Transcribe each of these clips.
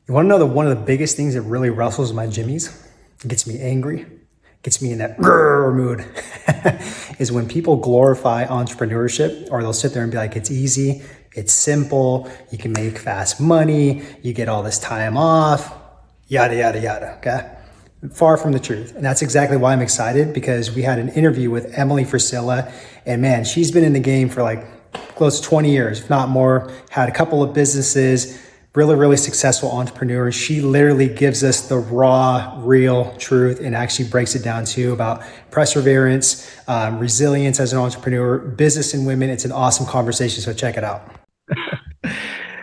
You want to know one of the biggest things that really rustles my jimmies, gets me angry, gets me in that grrr mood, is when people glorify entrepreneurship, or they'll sit there and be like, it's easy, it's simple, you can make fast money, you get all this time off, yada, yada, yada, okay? Far from the truth. And that's exactly why I'm excited, because we had an interview with Emily Frisella, and man, she's been in the game for like close to 20 years, if not more, had a couple of businesses, really, really successful entrepreneur. She literally gives us the raw, real truth and actually breaks it down too about perseverance, resilience as an entrepreneur, business and women. It's an awesome conversation. So check it out.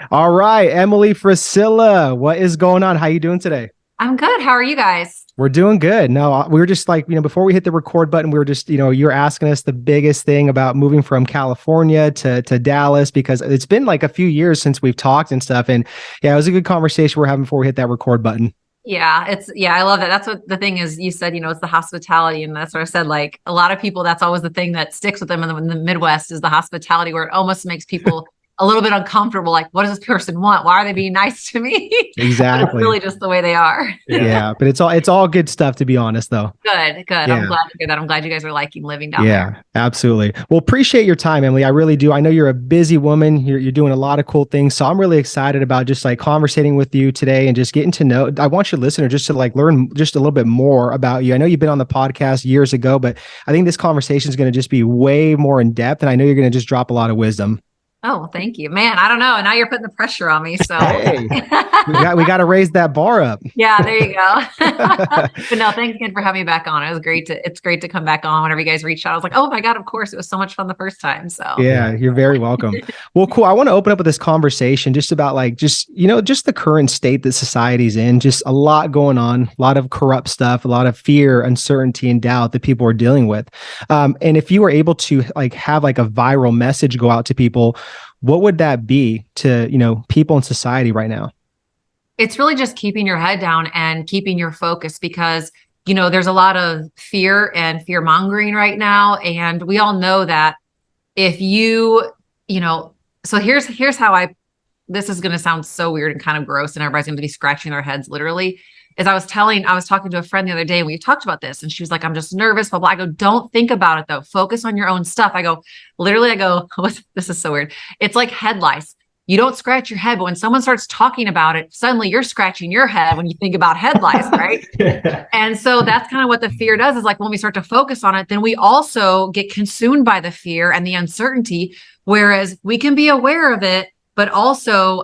All right, Emily Frisella, what is going on? How you doing today? I'm good. How are you guys? We're doing good. No, we were just like, before we hit the record button, we were just, you were asking us the biggest thing about moving from California to Dallas, because it's been like a few years since we've talked and stuff. And yeah, it was a good conversation we're having before we hit that record button. Yeah, I love that. That's what the thing is. You said, it's the hospitality. And that's what I said. Like a lot of people, that's always the thing that sticks with them in the Midwest is the hospitality, where it almost makes people a little bit uncomfortable. Like, what does this person want? Why are they being nice to me? Exactly. It's really just the way they are. Yeah. But it's all good stuff, to be honest, though. Good. Yeah. I'm glad to hear that. I'm glad you guys are liking living down there. Yeah, absolutely. Well, appreciate your time, Emily. I really do. I know you're a busy woman. You're doing a lot of cool things. So I'm really excited about just like conversating with you today and just getting to know. I want your listener just to like learn just a little bit more about you. I know you've been on the podcast years ago, but I think this conversation is going to just be way more in depth. And I know you're going to just drop a lot of wisdom. Oh, thank you, man. I don't know. Now you're putting the pressure on me. So hey, we got to raise that bar up. Yeah, there you go. But no, thanks again for having me back on. It's great to come back on whenever you guys reached out. I was like, oh my God, of course. It was so much fun the first time. So yeah, you're very welcome. Well, cool. I want to open up with this conversation just about like, just the current state that society's in, just a lot going on, a lot of corrupt stuff, a lot of fear, uncertainty, and doubt that people are dealing with. And if you were able to like have like a viral message go out to people, what would that be to, people in society right now? It's really just keeping your head down and keeping your focus, because, there's a lot of fear and fear mongering right now. And we all know that if so here's how this is going to sound so weird and kind of gross, and everybody's going to be scratching their heads literally. I was talking to a friend the other day and we talked about this, and she was like, I'm just nervous, blah, blah. I go, don't think about it though. Focus on your own stuff. I go, this is so weird. It's like head lice. You don't scratch your head, but when someone starts talking about it, suddenly you're scratching your head when you think about head lice, right? And so that's kind of what the fear does, is like when we start to focus on it, then we also get consumed by the fear and the uncertainty, whereas we can be aware of it, but also,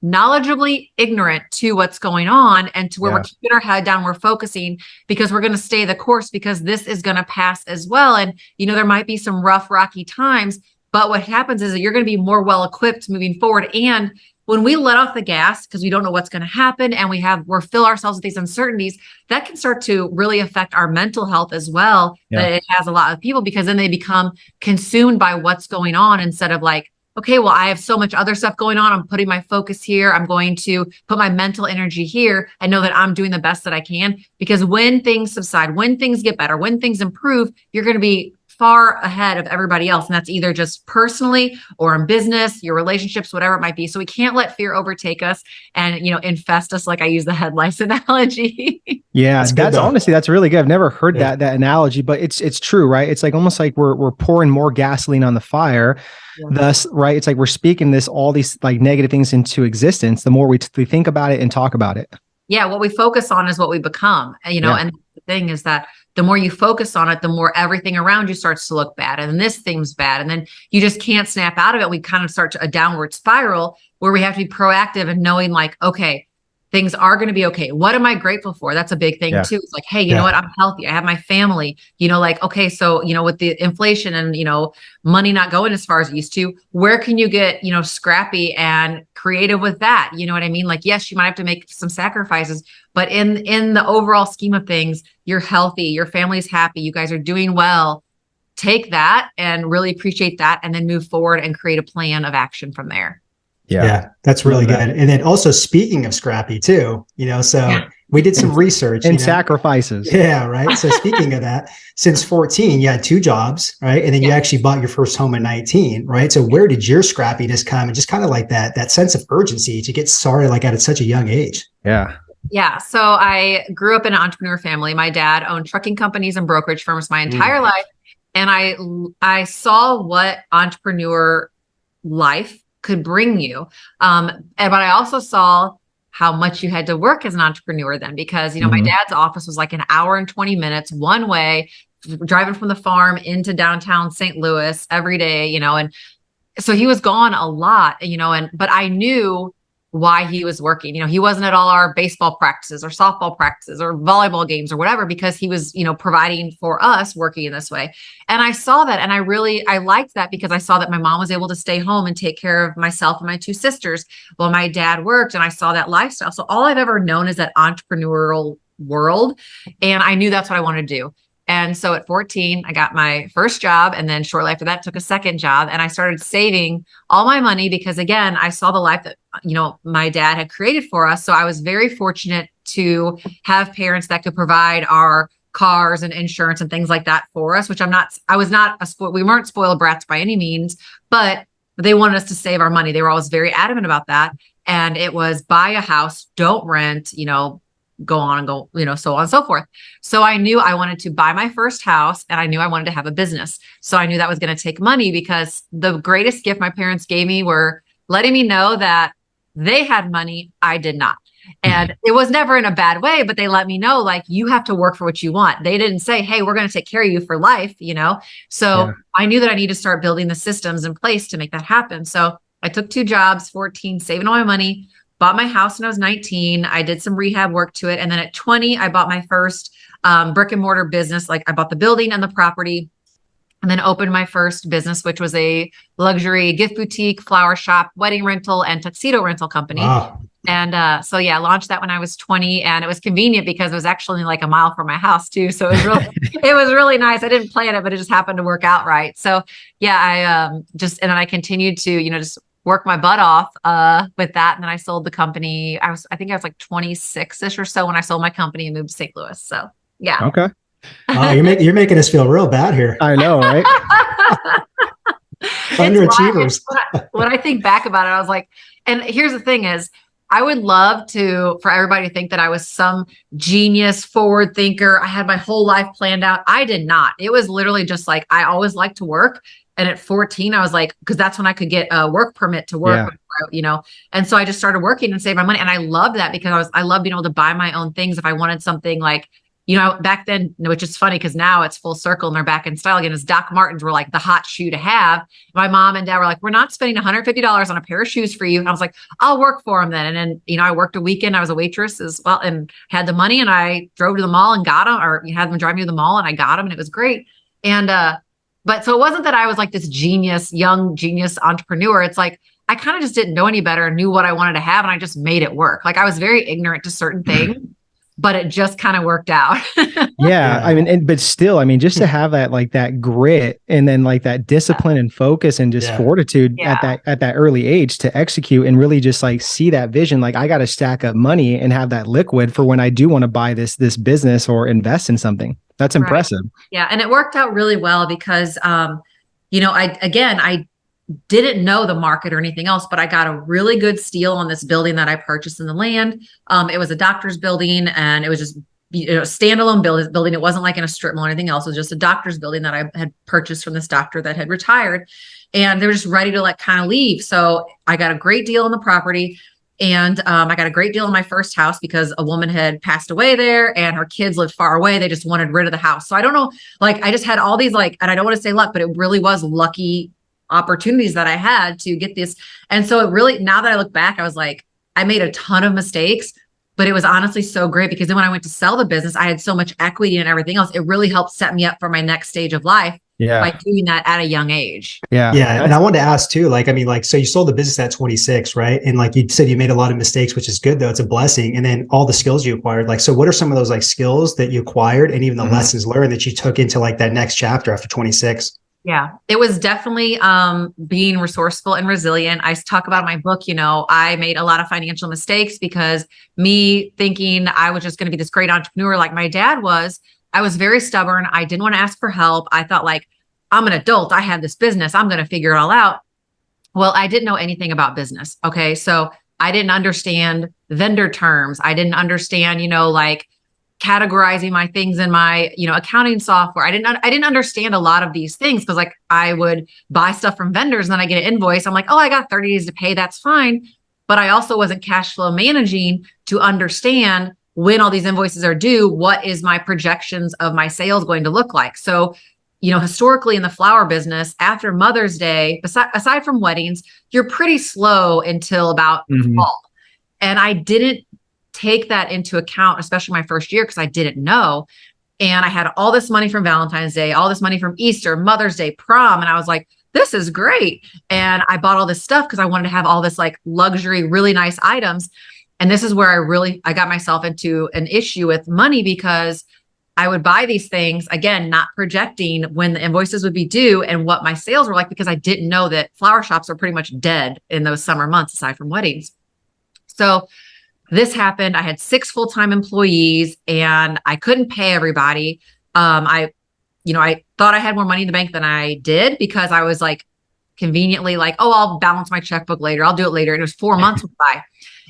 knowledgeably ignorant to what's going on, and to where we're keeping our head down, we're focusing because we're going to stay the course, because this is going to pass as well. And, there might be some rough, rocky times, but what happens is that you're going to be more well-equipped moving forward. And when we let off the gas, because we don't know what's going to happen, and we're fill ourselves with these uncertainties, that can start to really affect our mental health as well. Yeah. That it has a lot of people, because then they become consumed by what's going on, instead of like, okay, well, I have so much other stuff going on. I'm putting my focus here. I'm going to put my mental energy here and know that I'm doing the best that I can. Because when things subside, when things get better, when things improve, you're going to be far ahead of everybody else. And that's either just personally or in business, your relationships, whatever it might be. So we can't let fear overtake us and, infest us. Like I use the head lice analogy. Yeah, that's honestly, that's really good. I've never heard that analogy, but it's true, right? It's like almost like we're pouring more gasoline on the fire. Yeah. Thus, right? It's like we're speaking all these like negative things into existence. The more we think about it and talk about it. Yeah, what we focus on is what we become. And the thing is that the more you focus on it, the more everything around you starts to look bad. And then this thing's bad. And then you just can't snap out of it. We kind of start a downward spiral where we have to be proactive and knowing like, okay, things are going to be okay. What am I grateful for? That's a big thing too. It's like, hey, you know what? I'm healthy. I have my family, like, okay, so, with the inflation and, money not going as far as it used to, where can you get, scrappy and creative with that? You know what I mean? Like, yes, you might have to make some sacrifices, but in the overall scheme of things, you're healthy, your family's happy, you guys are doing well. Take that and really appreciate that, and then move forward and create a plan of action from there. Yeah, that's really good. And then also speaking of scrappy too, so we did some research and sacrifices. Yeah, right. So speaking of that, since 14, you had 2 jobs, right? And then you actually bought your first home at 19, right? So where did your scrappiness come, and just kind of like that sense of urgency to get started like at such a young age? Yeah. Yeah. So I grew up in an entrepreneur family. My dad owned trucking companies and brokerage firms my entire life. And I saw what entrepreneur life could bring you. But I also saw how much you had to work as an entrepreneur then, because, my dad's office was like an hour and 20 minutes one way, driving from the farm into downtown St. Louis every day, and so he was gone a lot, but I knew why he was working. He wasn't at all our baseball practices or softball practices or volleyball games or whatever, because he was, providing for us, working in this way. And I saw that, and I liked that, because I saw that my mom was able to stay home and take care of myself and my 2 sisters while my dad worked. And I saw that lifestyle. So all I've ever known is that entrepreneurial world. And I knew that's what I wanted to do. And so at 14, I got my first job. And then shortly after that, took a second job, and I started saving all my money, because again, I saw the life that, my dad had created for us. So I was very fortunate to have parents that could provide our cars and insurance and things like that for us, which we weren't spoiled brats by any means, but they wanted us to save our money. They were always very adamant about that. And it was buy a house, don't rent, go on and go, so on and so forth. So I knew I wanted to buy my first house, and I knew I wanted to have a business. So I knew that was going to take money, because the greatest gift my parents gave me were letting me know that they had money, I did not. And it was never in a bad way, but they let me know, like, you have to work for what you want. They didn't say, hey, we're going to take care of you for life, So I knew that I needed to start building the systems in place to make that happen. So I took 2 jobs, 14, saving all my money, bought my house when I was 19. I did some rehab work to it. And then at 20, I bought my first brick and mortar business. Like, I bought the building and the property, and then opened my first business, which was a luxury gift boutique, flower shop, wedding rental, and tuxedo rental company. Wow. And I launched that when I was 20, and it was convenient because it was actually like a mile from my house too. So it was really nice. I didn't plan it, but it just happened to work out right. So yeah, and then I continued to, just work my butt off with that. And then I sold the company. I think I was like 26-ish or so when I sold my company and moved to St. Louis. So yeah. Okay. Oh, you're making us feel real bad here. I know, right? Underachievers. When I think back about it, I was like, and here's the thing is, I would love for everybody to think that I was some genius forward thinker. I had my whole life planned out. I did not. It was literally just like, I always liked to work. And at 14, I was like, because that's when I could get a work permit to work, and so I just started working and saved my money. And I loved that, because I loved being able to buy my own things. If I wanted something like, back then, which is funny because now it's full circle and they're back in style again, is Doc Martens were like the hot shoe to have. My mom and dad were like, we're not spending $150 on a pair of shoes for you. And I was like, I'll work for them then. And then, I worked a weekend. I was a waitress as well and had the money, and I drove to the mall and got them, or had them drive me to the mall and I got them, and it was great. And, but so it wasn't that I was like this young genius entrepreneur. It's like, I kind of just didn't know any better and knew what I wanted to have. And I just made it work. Like, I was very ignorant to certain things, but it just kind of worked out. Yeah. I mean, but still, just to have that, like that grit, and then like that discipline and focus and just fortitude at that early age to execute and really just like see that vision. Like, I got to stack up money and have that liquid for when I do want to buy this business or invest in something. That's impressive. Right. Yeah. And it worked out really well because, I didn't know the market or anything else, but I got a really good steal on this building that I purchased in the land. It was a doctor's building, and it was just standalone building. It wasn't like in a strip mall or anything else. It was just a doctor's building that I had purchased from this doctor that had retired, and they were just ready to like kind of leave. So I got a great deal on the property. And I got a great deal on my first house because a woman had passed away there and her kids lived far away. They just wanted rid of the house. So I don't know, like, I just had all these and I don't want to say luck, but it really was lucky opportunities that I had to get this. And so it really, now that I look back, I was like, I made a ton of mistakes, but it was honestly so great because then when I went to sell the business, I had so much equity and everything else. It really helped set me up for my next stage of life. Yeah. By doing that at a young age. Yeah. Yeah. And I wanted to ask too, so you sold the business at 26, right? And like you said, you made a lot of mistakes, which is good though. It's a blessing. And then all the skills you acquired, so what are some of those skills that you acquired and even the lessons learned that you took into that next chapter after 26? Yeah, it was definitely being resourceful and resilient. I talk about in my book, I made a lot of financial mistakes because me thinking I was just going to be this great entrepreneur like my dad was, I was very stubborn. I didn't want to ask for help. I thought like, I'm an adult. I have this business. I'm going to figure it all out. Well, I didn't know anything about business. Okay. So I didn't understand vendor terms. I didn't understand, like categorizing my things in my, accounting software. I didn't understand a lot of these things because like I would buy stuff from vendors and then I get an invoice. I'm like, oh, I got 30 days to pay. That's fine. But I also wasn't cash flow managing to understand when all these invoices are due, what is my projections of my sales going to look like? So, historically in the flower business, after Mother's Day, aside from weddings, you're pretty slow until about fall. And I didn't take that into account, especially my first year, because I didn't know. And I had all this money from Valentine's Day, all this money from Easter, Mother's Day, prom. And I was like, this is great. And I bought all this stuff because I wanted to have all this like luxury, really nice items. And this is where I got myself into an issue with money because I would buy these things, again, not projecting when the invoices would be due and what my sales were like, because I didn't know that flower shops are pretty much dead in those summer months, aside from weddings. So this happened. I had 6 full-time employees and I couldn't pay everybody. I thought I had more money in the bank than I did because I was like conveniently like, oh, I'll balance my checkbook later. I'll do it later. And it was 4 months went by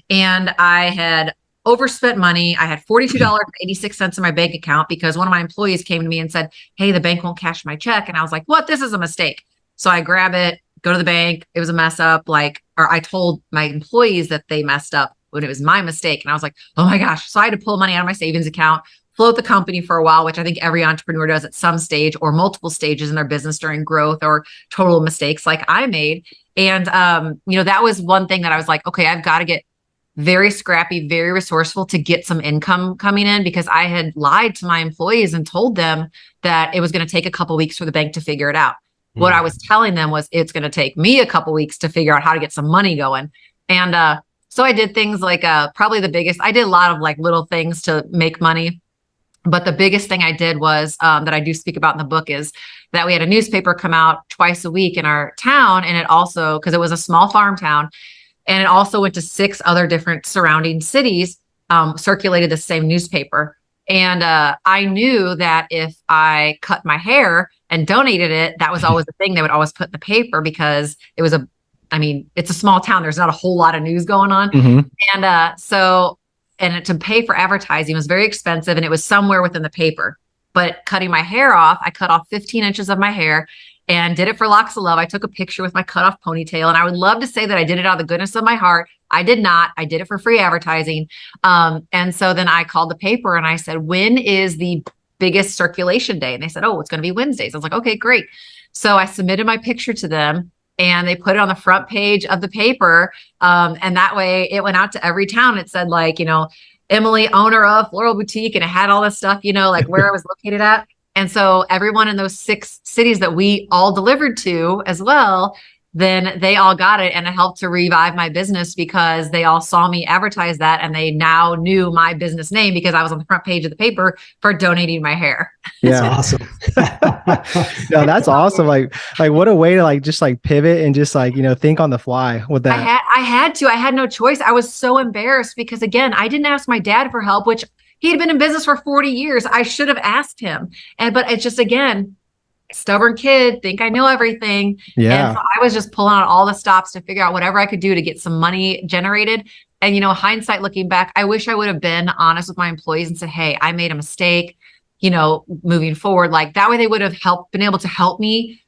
and I had overspent money. I had $42.86 in my bank account because one of my employees came to me and said, hey, the bank won't cash my check. And I was like, what? This is a mistake. So I grab it, go to the bank. It was a mess up. Or I told my employees that they messed up when it was my mistake. And I was like, oh my gosh. So I had to pull money out of my savings account, float the company for a while, which I think every entrepreneur does at some stage or multiple stages in their business during growth or total mistakes like I made. And, that was one thing that I was like, okay, I've got to get very scrappy, very resourceful to get some income coming in because I had lied to my employees and told them that it was going to take a couple weeks for the bank to figure it out. What I was telling them was it's going to take me a couple weeks to figure out how to get some money going. And, so I did things like probably the biggest, I did a lot of like little things to make money. But the biggest thing I did was that I do speak about in the book is that we had a newspaper come out twice a week in our town. And it also, because it was a small farm town, and it also went to 6 other different surrounding cities, circulated the same newspaper. And I knew that if I cut my hair and donated it, that was always the thing they would always put in the paper because it was it's a small town. There's not a whole lot of news going on. And to pay for advertising was very expensive and it was somewhere within the paper. But cutting my hair off, I cut off 15 inches of my hair and did it for Locks of Love. I took a picture with my cut off ponytail and I would love to say that I did it out of the goodness of my heart. I did not. I did it for free advertising. And so then I called the paper and I said, when is the biggest circulation day? And they said, oh, it's going to be Wednesdays. I was like, okay, great. So I submitted my picture to them and they put it on the front page of the paper. And that way it went out to every town. It said like, Emily, owner of Floral Boutique. And it had all this stuff, like where I was located at. And so everyone in those 6 cities that we all delivered to as well, then they all got it. And it helped to revive my business because they all saw me advertise that. And they now knew my business name because I was on the front page of the paper for donating my hair. Yeah. That's awesome. No, that's awesome. Like what a way to just pivot and just think on the fly with that. I had no choice. I was so embarrassed because again, I didn't ask my dad for help, which he had been in business for 40 years. I should have asked him. But it's just, again, stubborn kid, think I know everything. Yeah. And so I was just pulling out all the stops to figure out whatever I could do to get some money generated. And, hindsight looking back, I wish I would have been honest with my employees and said, hey, I made a mistake, moving forward. Like that way they would have been able to help me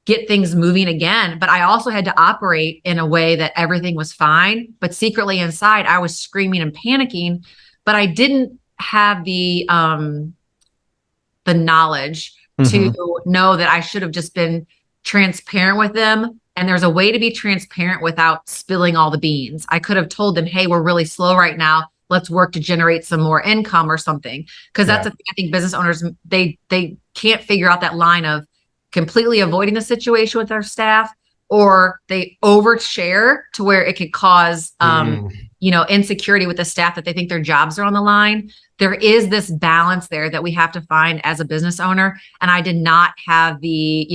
get things moving again. But I also had to operate in a way that everything was fine. But secretly inside, I was screaming and panicking, but I didn't have the knowledge to know that I should have just been transparent with them. And there's a way to be transparent without spilling all the beans. I could have told them, hey, we're really slow right now. Let's work to generate some more income or something. Because that's a thing I think business owners, they can't figure out that line of completely avoiding the situation with their staff, or they overshare to where it could cause, insecurity with the staff that they think their jobs are on the line. There is this balance there that we have to find as a business owner. And I did not have the,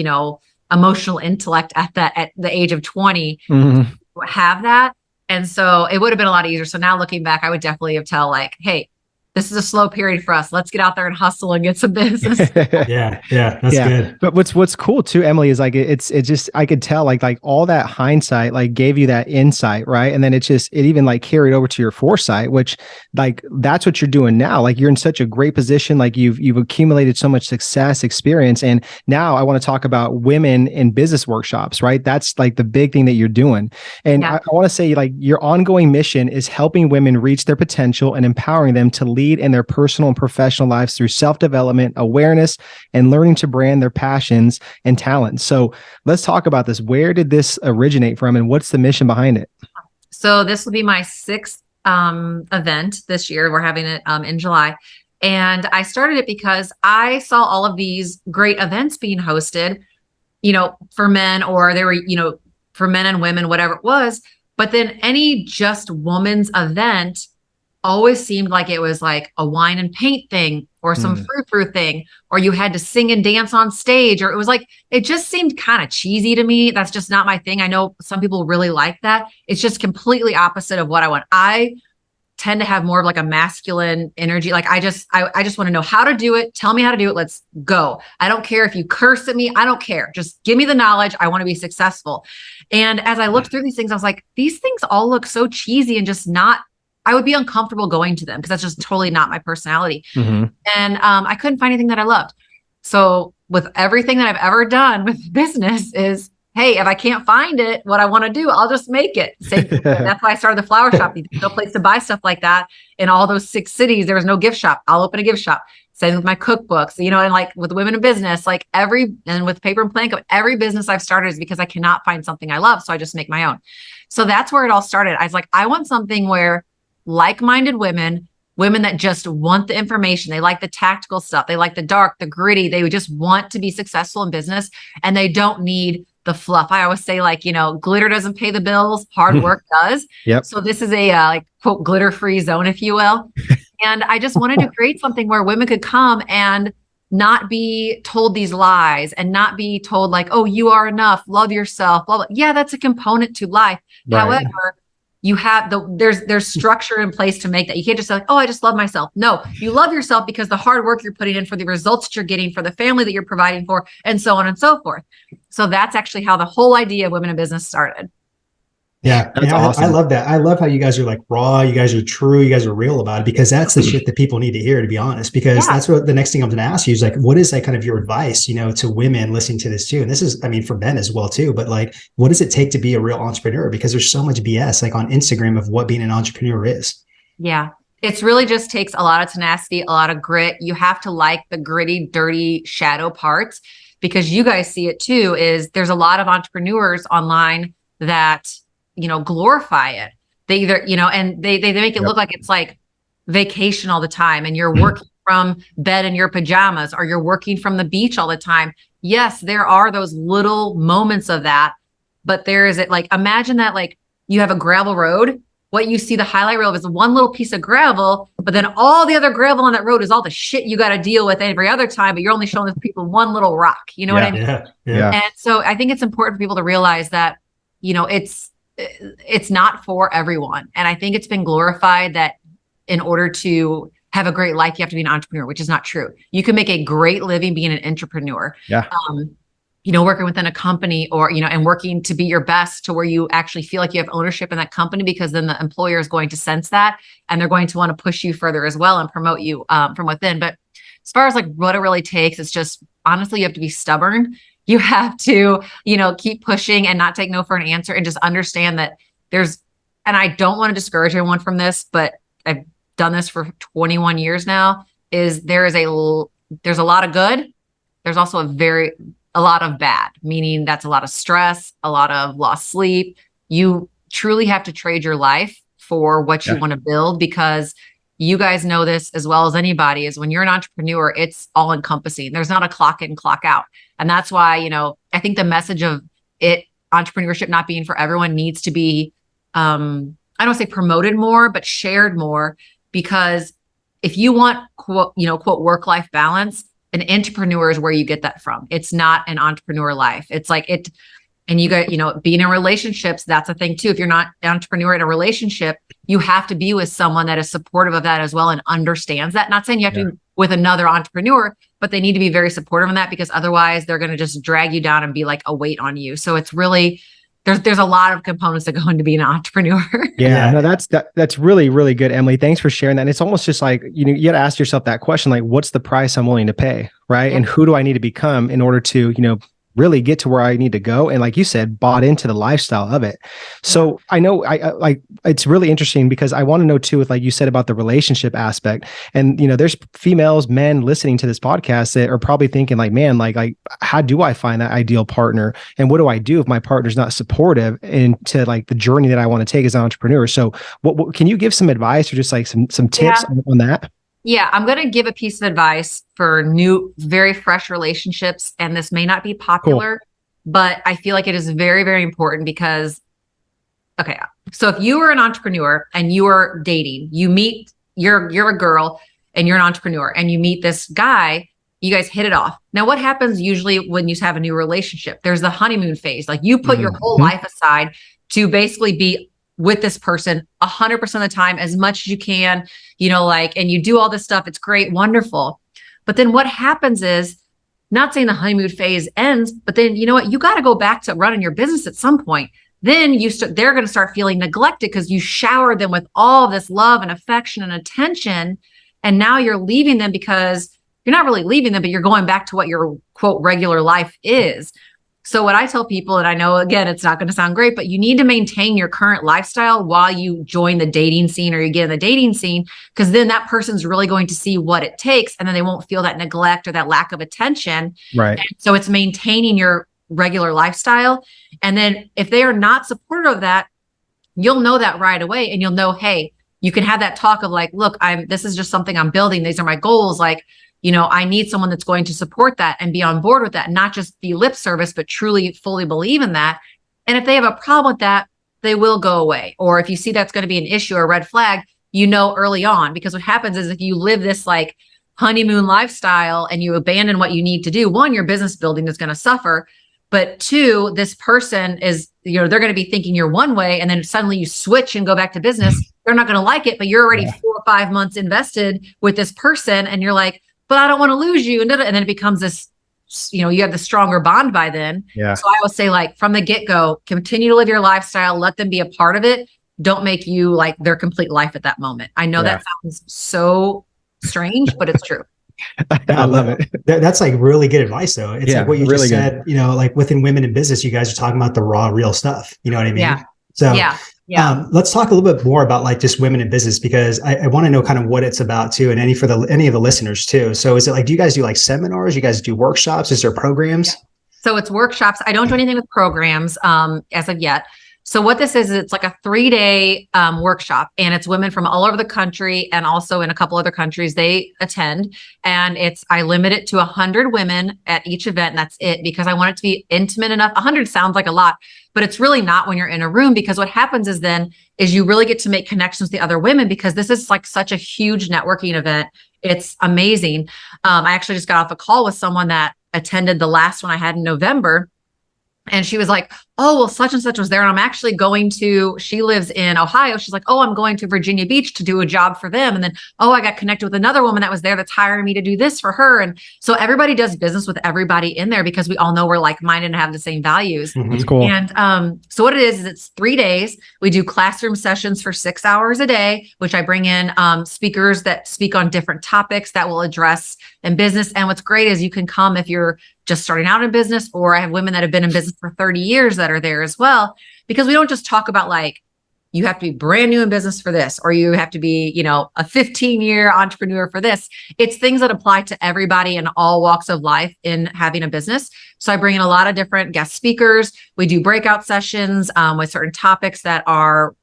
emotional intellect at the age of 20 Mhm. have that. And so it would have been a lot easier. So now looking back, I would definitely have tell like, hey, this is a slow period for us. Let's get out there and hustle and get some business. Yeah, that's Yeah. good. But what's cool too, Emily, is like it's just I could tell like all that hindsight like gave you that insight, right? And then it even like carried over to your foresight, which like that's what you're doing now. Like you're in such a great position, like you've accumulated so much success, experience, and now I want to talk about women in business workshops, right? That's like the big thing that you're doing. And Yeah. I want to say like your ongoing mission is helping women reach their potential and empowering them to lead in their personal and professional lives through self-development, awareness, and learning to brand their passions and talents. So let's talk about this. Where did this originate from and what's the mission behind it? So this will be my 6th event this year. We're having it in July. And I started it because I saw all of these great events being hosted, for men, or they were, for men and women, whatever it was. But then any just woman's event always seemed like it was like a wine and paint thing or some frou-frou thing, or you had to sing and dance on stage, or it was like, it just seemed kind of cheesy to me. That's just not my thing. I know some people really like that. It's just completely opposite of what I want. I tend to have more of like a masculine energy. Like I just want to know how to do it. Tell me how to do it. Let's go. I don't care if you curse at me. I don't care. Just give me the knowledge. I want to be successful. And as I looked through these things, I was like, these things all look so cheesy and just not, I would be uncomfortable going to them because that's just totally not my personality. Mm-hmm. And I couldn't find anything that I loved. So with everything that I've ever done with business is, hey, if I can't find it, what I want to do, I'll just make it. That's why I started the flower shop. There's no place to buy stuff like that. In all those 6 cities, there was no gift shop. I'll open a gift shop. Same with my cookbooks, and like with women in business, like and with Paper and Plank, every business I've started is because I cannot find something I love. So I just make my own. So that's where it all started. I was like, I want something where like-minded women that just want the information. They like the tactical stuff. They like the dark, the gritty. They just want to be successful in business and they don't need the fluff. I always say like, glitter doesn't pay the bills. Hard work does. Yep. So this is a like quote glitter-free zone, if you will. And I just wanted to create something where women could come and not be told these lies and not be told like, oh, you are enough, love yourself, blah, blah. Yeah, that's a component to life. Right. However, you have there's structure in place to make that. You can't just say like, oh, I just love myself. No, you love yourself because the hard work you're putting in for the results that you're getting for the family that you're providing for, and so on and so forth. So that's actually how the whole idea of women in business started. Yeah, that's awesome. I love that. I love how you guys are like raw, you guys are true, you guys are real about it, because that's the shit that people need to hear, to be honest, because that's what the next thing I'm going to ask you is like, what is like kind of your advice, to women listening to this too? And this is, I mean, for men as well too, but like, what does it take to be a real entrepreneur? Because there's so much BS like on Instagram of what being an entrepreneur is. Yeah. It's really just takes a lot of tenacity, a lot of grit. You have to like the gritty, dirty shadow parts, because you guys see it too, is there's a lot of entrepreneurs online that glorify it. They either, and they make it look like it's like vacation all the time and you're working from bed in your pajamas, or you're working from the beach all the time. Yes, there are those little moments of that, but there is it like, imagine that like you have a gravel road. What you see the highlight reel of is one little piece of gravel, but then all the other gravel on that road is all the shit you got to deal with every other time, but you're only showing the people one little rock. You know what I mean? Yeah. And so I think it's important for people to realize that, it's not for everyone. And I think it's been glorified that in order to have a great life, you have to be an entrepreneur, which is not true. You can make a great living being an entrepreneur. Yeah. Working within a company or, and working to be your best to where you actually feel like you have ownership in that company, because then the employer is going to sense that and they're going to want to push you further as well and promote you from within. But as far as like what it really takes, it's just, honestly, you have to be stubborn. You have to, keep pushing and not take no for an answer, and just understand that and I don't want to discourage anyone from this, but I've done this for 21 years now, there's a lot of good. There's also a lot of bad, meaning that's a lot of stress, a lot of lost sleep. You truly have to trade your life for what you want to build, because you guys know this as well as anybody, is when you're an entrepreneur, it's all encompassing. There's not a clock in, clock out. And that's why, I think the message of entrepreneurship not being for everyone needs to be, I don't say promoted more, but shared more, because if you want quote, quote, work-life balance, an entrepreneur is where you get that from. It's not an entrepreneur life. It's like it, and you got, being in relationships, that's a thing too. If you're not an entrepreneur in a relationship, you have to be with someone that is supportive of that as well and understands that. Not saying you have to be with another entrepreneur, but they need to be very supportive of that, because otherwise they're going to just drag you down and be like a weight on you. So it's really, there's a lot of components that go into being an entrepreneur. Yeah, no, that's really, really good, Emily. Thanks for sharing that. And it's almost just like, you got to ask yourself that question, like, what's the price I'm willing to pay? Right. Yeah. And who do I need to become in order to, really get to where I need to go? And like you said, bought into the lifestyle of it. So I know I like, it's really interesting because I want to know too, with like you said about the relationship aspect, and there's females, men listening to this podcast that are probably thinking like, man, like how do I find that ideal partner? And what do I do if my partner's not supportive into like the journey that I want to take as an entrepreneur? So what can you give some advice or just like some tips on that? Yeah, I'm going to give a piece of advice for new, very fresh relationships. And this may not be popular, but I feel like it is very, very important because, okay, so if you are an entrepreneur and you are dating, you meet, you're a girl and you're an entrepreneur and you meet this guy, you guys hit it off. Now, what happens usually when you have a new relationship? There's the honeymoon phase. Like you put your whole life aside to basically be with this person 100% of the time, as much as you can, and you do all this stuff. It's great, wonderful. But then what happens is, not saying the honeymoon phase ends, but then you know what? You got to go back to running your business at some point. Then they're going to start feeling neglected because you showered them with all this love and affection and attention. And now you're leaving them because you're not really leaving them, but you're going back to what your quote regular life is. So what I tell people, and I know, again, it's not going to sound great, but you need to maintain your current lifestyle while you join the dating scene or you get in the dating scene, because then that person's really going to see what it takes. And then they won't feel that neglect or that lack of attention. Right. And so it's maintaining your regular lifestyle. And then if they are not supportive of that, you'll know that right away. And you'll know, hey, you can have that talk of like, look, this is just something I'm building. These are my goals. Like, I need someone that's going to support that and be on board with that, not just be lip service, but truly fully believe in that. And if they have a problem with that, they will go away. Or if you see that's going to be an issue or a red flag, early on, because what happens is if you live this like honeymoon lifestyle and you abandon what you need to do, one, your business building is going to suffer. But two, this person is, they're going to be thinking you're one way, and then suddenly you switch and go back to business. They're not going to like it, but you're already 4 or 5 months invested with this person. And you're like, but I don't want to lose you. And then it becomes this, you have the stronger bond by then. Yeah. So I will say, like, from the get-go, continue to live your lifestyle, let them be a part of it. Don't make you like their complete life at that moment. I know that sounds so strange, but it's true. I love it. That's like really good advice though. It's like what you really just said, like within women in business, you guys are talking about the raw, real stuff. You know what I mean? Yeah. So yeah. Let's talk a little bit more about like just women in business, because I want to know kind of what it's about too, and any of the listeners too. So is it like, do you guys do like seminars? You guys do workshops? Is there programs? Yeah. So it's workshops. I don't do anything with programs as of yet. So what this is, it's like a 3-day workshop, and it's women from all over the country and also in a couple other countries they attend. And I limit it to 100 women at each event. And that's it, because I want it to be intimate enough. 100 sounds like a lot, but it's really not when you're in a room, because what happens is you really get to make connections with the other women, because this is like such a huge networking event. It's amazing. I actually just got off a call with someone that attended the last one I had in November. And she was like, oh, well, such and such was there. And I'm actually she lives in Ohio. She's like, oh, I'm going to Virginia Beach to do a job for them. And then, oh, I got connected with another woman that was there that's hiring me to do this for her. And so everybody does business with everybody in there, because we all know we're like-minded and have the same values. That's cool. And so what it is it's 3 days. We do classroom sessions for 6 hours a day, which I bring in speakers that speak on different topics that will address in business. And what's great is you can come if you're just starting out in business, or I have women that have been in business for 30 years that are there as well, because we don't just talk about like, you have to be brand new in business for this, or you have to be, a 15-year entrepreneur for this. It's things that apply to everybody in all walks of life in having a business. So I bring in a lot of different guest speakers. We do breakout sessions with certain topics that are,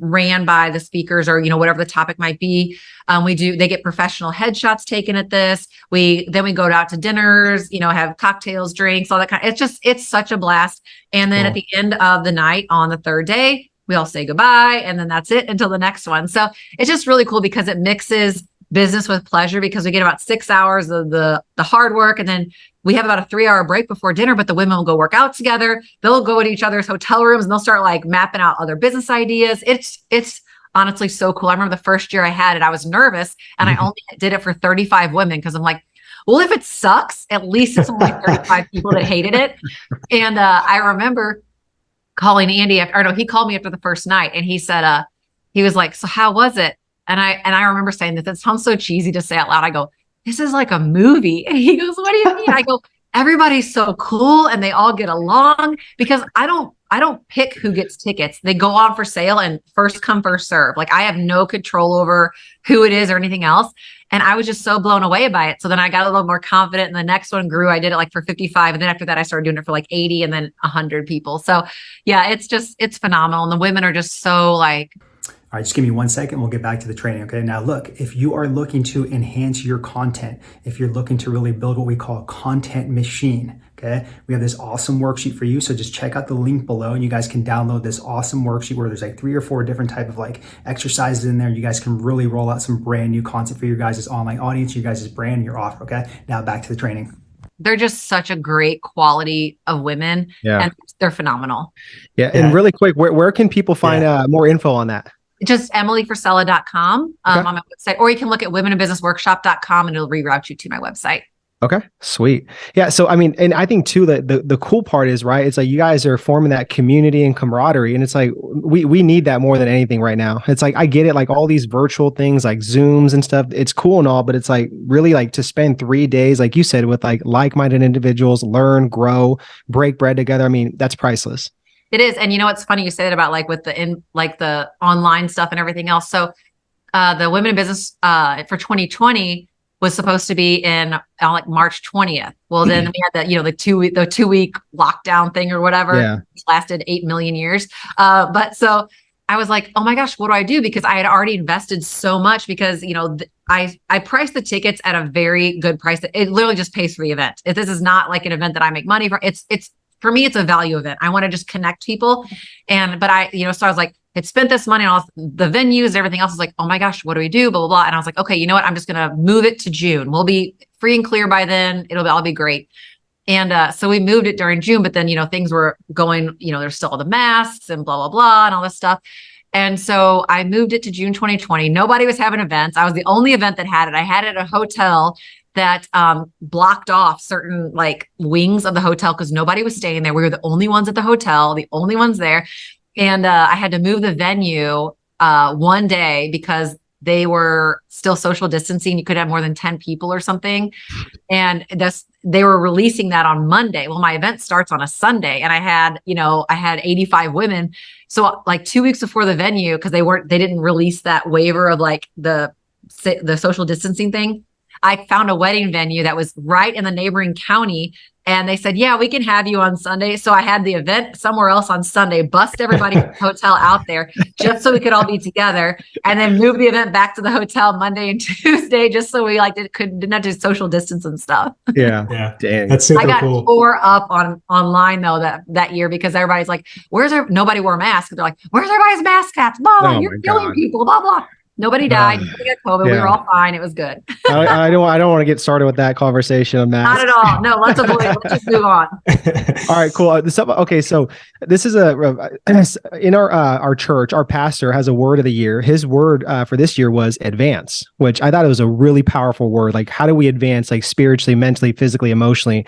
ran by the speakers, or whatever the topic might be. They get professional headshots taken at this. Then we go out to dinners, have cocktails, drinks, all that kind of, it's such a blast. And then at the end of the night on the 3rd day, we all say goodbye, and then that's it until the next one. So it's just really cool, because it mixes business with pleasure because we get about 6 hours of the hard work, and then we have about a 3-hour break before dinner, but the women will go work out together. They'll go to each other's hotel rooms and they'll start like mapping out other business ideas. It's honestly so cool. I remember the first year I had it, I was nervous, and I only did it for 35 women because I'm like, well, if it sucks, at least it's only 35 people that hated it. And I remember calling Andy, he called me after the first night, and he said, he was like, so how was it? And I remember saying that sounds so cheesy to say out loud. I go, this is like a movie. And he goes, what do you mean? I go, everybody's so cool and they all get along, because I don't pick who gets tickets. They go on for sale and first come, first serve. Like, I have no control over who it is or anything else. And I was just so blown away by it. So then I got a little more confident, and the next one grew. I did it like for 55. And then after that, I started doing it for like 80 and then 100 people. So yeah, it's phenomenal. And the women are just so like, all right, just give me 1 second. We'll get back to the training. Okay. Now look, if you are looking to enhance your content, if you're looking to really build what we call a content machine, okay, we have this awesome worksheet for you. So just check out the link below, and you guys can download this awesome worksheet where there's like 3 or 4 different type of like exercises in there. You guys can really roll out some brand new content for your guys' online audience, your guys' brand, your offer. Okay. Now back to the training. they're just such a great quality of women, and they're phenomenal. Yeah. And really quick, where can people find more info on that? Just emilyfrisella.com on my website, or you can look at womeninbusinessworkshop.com and it'll reroute you to my website. Okay, sweet. Yeah. So, I mean, and I think too, that the cool part is, right, it's like you guys are forming that community and camaraderie. And it's like, we need that more than anything right now. It's like, I get it. Like all these virtual things like Zooms and stuff, it's cool and all, but it's like really like to spend 3 days, like you said, with like-minded individuals, learn, grow, break bread together. I mean, that's priceless. It is. And you know, it's funny you say that about like with the online stuff and everything else. So the Women in Business for 2020 was supposed to be in like March 20th. Well, then we had that, the 2-week lockdown thing or whatever, which lasted 8 million years. But so I was like, oh my gosh, what do I do? Because I had already invested so much, because, I priced the tickets at a very good price. It literally just pays for the event. If this is not like an event that I make money for, it's for me, it's a value event. I want to just connect people. But I, so I was like, had spent this money on all the venues and everything else. I was like, oh my gosh, what do we do? Blah, blah, blah. And I was like, okay, you know what? I'm just going to move it to June. We'll be free and clear by then. It'll all be great. And so we moved it during June, but then, things were going, there's still all the masks and blah, blah, blah, and all this stuff. And so I moved it to June 2020. Nobody was having events. I was the only event that had it. I had it at a hotel that blocked off certain like wings of the hotel because nobody was staying there. We were the only ones at the hotel, the only ones there. And I had to move the venue one day because they were still social distancing. You could have more than 10 people or something. And they were releasing that on Monday. Well, my event starts on a Sunday, and I had 85 women. So like 2 weeks before the venue, because they didn't release that waiver of like the social distancing thing, I found a wedding venue that was right in the neighboring county. And they said, yeah, we can have you on Sunday. So I had the event somewhere else on Sunday, bust everybody from the hotel out there just so we could all be together, and then move the event back to the hotel Monday and Tuesday, just so we didn't have to social distance and stuff. Yeah. Dang. That's super cool. I got tore up online though that year, because everybody's like, nobody wore masks. They're like, where's everybody's mask hats? Blah, you're killing people, blah, blah. Nobody died. Nobody got COVID. We were all fine. It was good. I don't want to get started with that conversation on masks. Not at all. No, let's avoid it. Let's just move on. All right, cool. Okay, so this is in our church, our pastor has a word of the year. His word for this year was advance, which I thought it was a really powerful word. Like, how do we advance, like spiritually, mentally, physically, emotionally?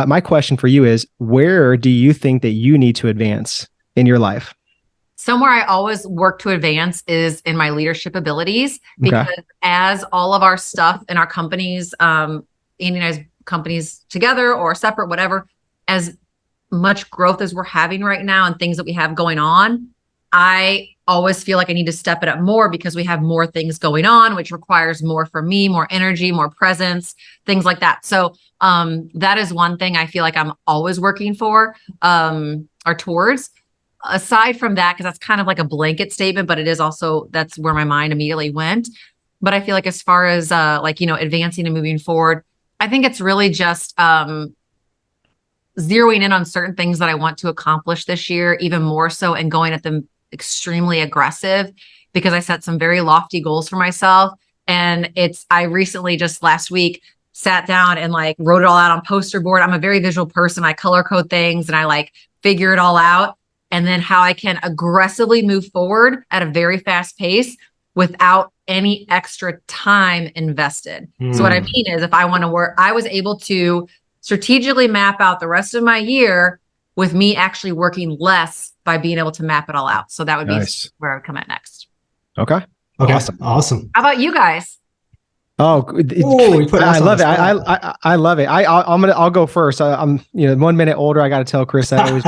My question for you is, where do you think that you need to advance in your life? Somewhere I always work to advance is in my leadership abilities, because as all of our stuff in our companies, unionized companies together or separate, whatever, as much growth as we're having right now and things that we have going on, I always feel like I need to step it up more, because we have more things going on, which requires more from me, more energy, more presence, things like that. So that is one thing I feel like I'm always working for or towards. Aside from that, because that's kind of like a blanket statement, but it is also, that's where my mind immediately went. But I feel like as far as advancing and moving forward, I think it's really just zeroing in on certain things that I want to accomplish this year, even more so, and going at them extremely aggressive, because I set some very lofty goals for myself. And I recently just last week sat down and like wrote it all out on poster board. I'm a very visual person. I color code things and I like figure it all out. And then how I can aggressively move forward at a very fast pace without any extra time invested. So what I mean is if I want to work, I was able to strategically map out the rest of my year with me actually working less by being able to map it all out. So that would be where I would come at next. Okay. Awesome. How about you guys? Oh, I love it. I love it. I'll go first. I'm 1 minute older. I got to tell Chris that always.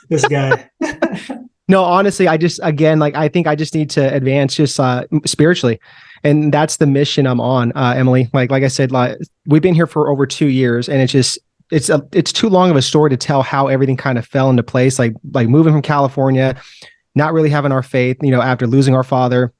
This guy. No, honestly, I think I just need to advance just spiritually. And that's the mission I'm on, Emily. Like I said, we've been here for over 2 years, and it's too long of a story to tell how everything kind of fell into place. Like moving from California, not really having our faith, after losing our father.